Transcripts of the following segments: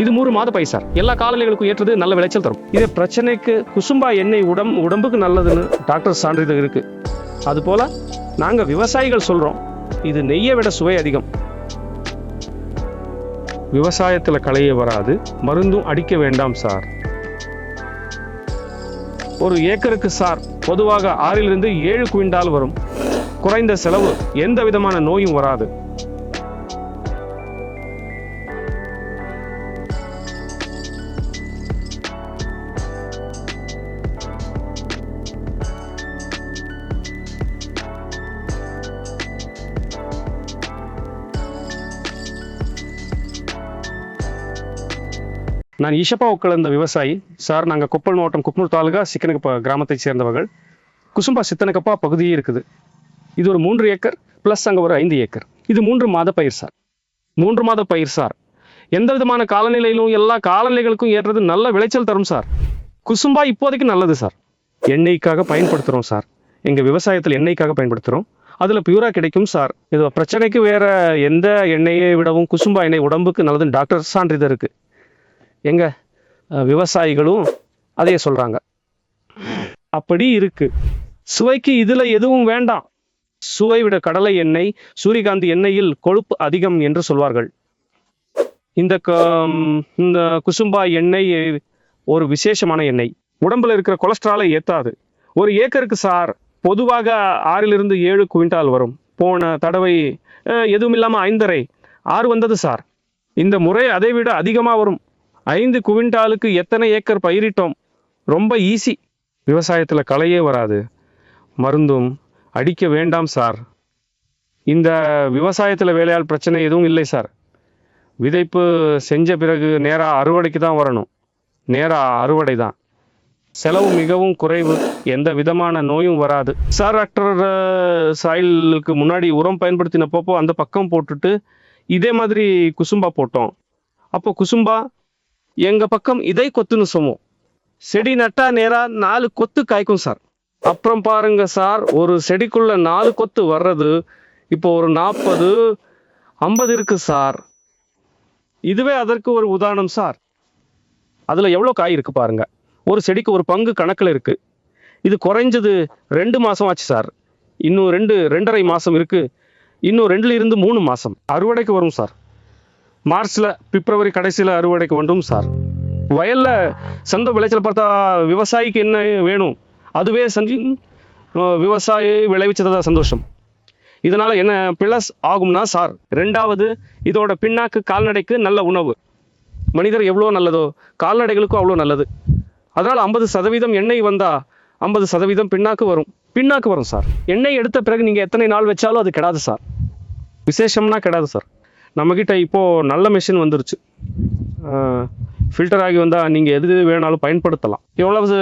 இது 3 மாத பயிர் சார். எல்லா காலநிலைகளுக்கும் ஏற்றது, நல்ல விளைச்சல் தரும். இதே பிரச்சனைக்கு குசும்பா எண்ணெய் உடம்புக்கு நல்லதுன்னு டாக்டர் சான்றிதழ் இருக்கு. அதுபோல நாங்க விவசாயிகள் சொல்றோம், இது நெய்யை விட சுவை அதிகம். விவசாயத்துல களையே வராது, மருந்தும் அடிக்க வேண்டாம் சார். ஒரு ஏக்கருக்கு சார் பொதுவாக 6 to 7 குவிண்டால் வரும். குறைந்த செலவு, எந்த விதமான நோயும் வராது. நான் ஈஷப்பா உட்கலந்த விவசாயி சார். நாங்கள் கொப்பல் மாவட்டம், குப்பனூர் தாலுகா, சிக்கனகப்பா கிராமத்தை சேர்ந்தவர்கள். குசும்பா சித்தனகப்பா பகுதியே இருக்குது. இது ஒரு 3 ஏக்கர் ப்ளஸ் அங்கே ஒரு 5 ஏக்கர். இது 3 மாத பயிர் சார். 3 மாத பயிர் சார். எந்த விதமான காலநிலையிலும் எல்லா காலநிலைகளுக்கும் ஏற்றது, நல்ல விளைச்சல் தரும் சார். குசும்பா இப்போதைக்கு நல்லது சார். எண்ணெய்க்காக பயன்படுத்துகிறோம் சார். எங்கள் விவசாயத்தில் எண்ணெய்க்காக பயன்படுத்துகிறோம். அதில் பியூரா கிடைக்கும் சார். இது பிரச்சனைக்கு வேற எந்த எண்ணெயை விடவும் குசும்பா எண்ணெய் உடம்புக்கு நல்லதுன்னு டாக்டர் சான்றிதழ் இருக்குது. எங்க விவசாயிகளும் அதையே சொல்றாங்க. அப்படி இருக்கு. சுவைக்கு இதுல எதுவும் வேண்டாம். சுவை விட கடலை எண்ணெய், சூரியகாந்தி எண்ணெயில் கொழுப்பு அதிகம் என்று சொல்வார்கள். இந்த குசும்பா எண்ணெய் ஒரு விசேஷமான எண்ணெய். உடம்புல இருக்கிற கொலஸ்ட்ராலை ஏத்தாது. ஒரு ஏக்கருக்கு சார் பொதுவாக 6 to 7 குவிண்டால் வரும். போன தடவை எதுவும் இல்லாமல் 5.5 6 வந்தது சார். இந்த முறை அதை விட அதிகமாக வரும். 5 குவிண்டாலுக்கு எத்தனை ஏக்கர் பயிரிட்டோம். ரொம்ப ஈஸி. விவசாயத்தில் களையே வராது, மருந்தும் அடிக்க வேண்டாம் சார். இந்த விவசாயத்தில் வேலையால் பிரச்சனை எதுவும் இல்லை சார். விதைப்பு செஞ்ச பிறகு நேராக அறுவடைக்கு தான் வரணும். நேராக அறுவடை தான். செலவு மிகவும் குறைவு, எந்த விதமான நோயும் வராது சார். டாக்டர் சாயிலுக்கு முன்னாடி உரம் பயன்படுத்தினப்போ அந்த பக்கம் போட்டுட்டு இதே மாதிரி குசும்பா போட்டோம். அப்போ குசும்பா எங்கள் பக்கம் இதை கொத்துன்னு சொல்லுவோம். செடி நட்டா நேராக 4 கொத்து காய்க்கும் சார். அப்புறம் பாருங்க சார், ஒரு செடிக்குள்ள 4 கொத்து வர்றது இப்போ ஒரு 40 50 இருக்கு சார். இதுவே அதற்கு ஒரு உதாரணம் சார். அதில் எவ்வளோ காய் இருக்கு பாருங்க. ஒரு செடிக்கு ஒரு பங்கு கணக்கில் இருக்கு. இது குறைஞ்சது 2 மாதம் ஆச்சு சார். இன்னும் 2.5 மாதம் இருக்கு. இன்னும் 2 to 3 மாதம் அறுவடைக்கு வரும் சார். மார்ச்சில், பிப்ரவரி கடைசியில் அறுவடைக்கு வேண்டும் சார். வயலில் சொந்த விளைச்சல் பார்த்தா விவசாயிக்கு என்ன வேணும், அதுவே விவசாயி விளைவிச்சதான் சந்தோஷம். இதனால் என்ன பிளஸ் ஆகும்னா சார், 2வது இதோட பின்னாக்கு கால்நடைக்கு நல்ல உணவு. மனிதர் எவ்வளோ நல்லதோ கால்நடைகளுக்கும் அவ்வளோ நல்லது. அதனால் 50% எண்ணெய் வந்தால் 50% பின்னாக்கு வரும் சார். எண்ணெய் எடுத்த பிறகு நீங்கள் எத்தனை நாள் வச்சாலும் அது கெடாது சார். விசேஷம்னா கெடாது சார். நம்மக்கிட்ட இப்போது நல்ல மிஷின் வந்துருச்சு. ஃபில்டர் ஆகி வந்தால் நீங்கள் எது வேணாலும் பயன்படுத்தலாம். எவ்வளவு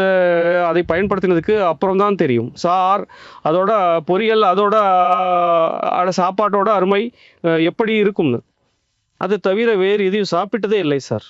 அதை பயன்படுத்தினதுக்கு அப்புறம் தான் தெரியும் சார் அதோட பொரியல், அதோட சாப்பாட்டோட அருமை எப்படி இருக்கும்னு. அது தவிர வேறு எதையும் சாப்பிட்டதே இல்லை சார்.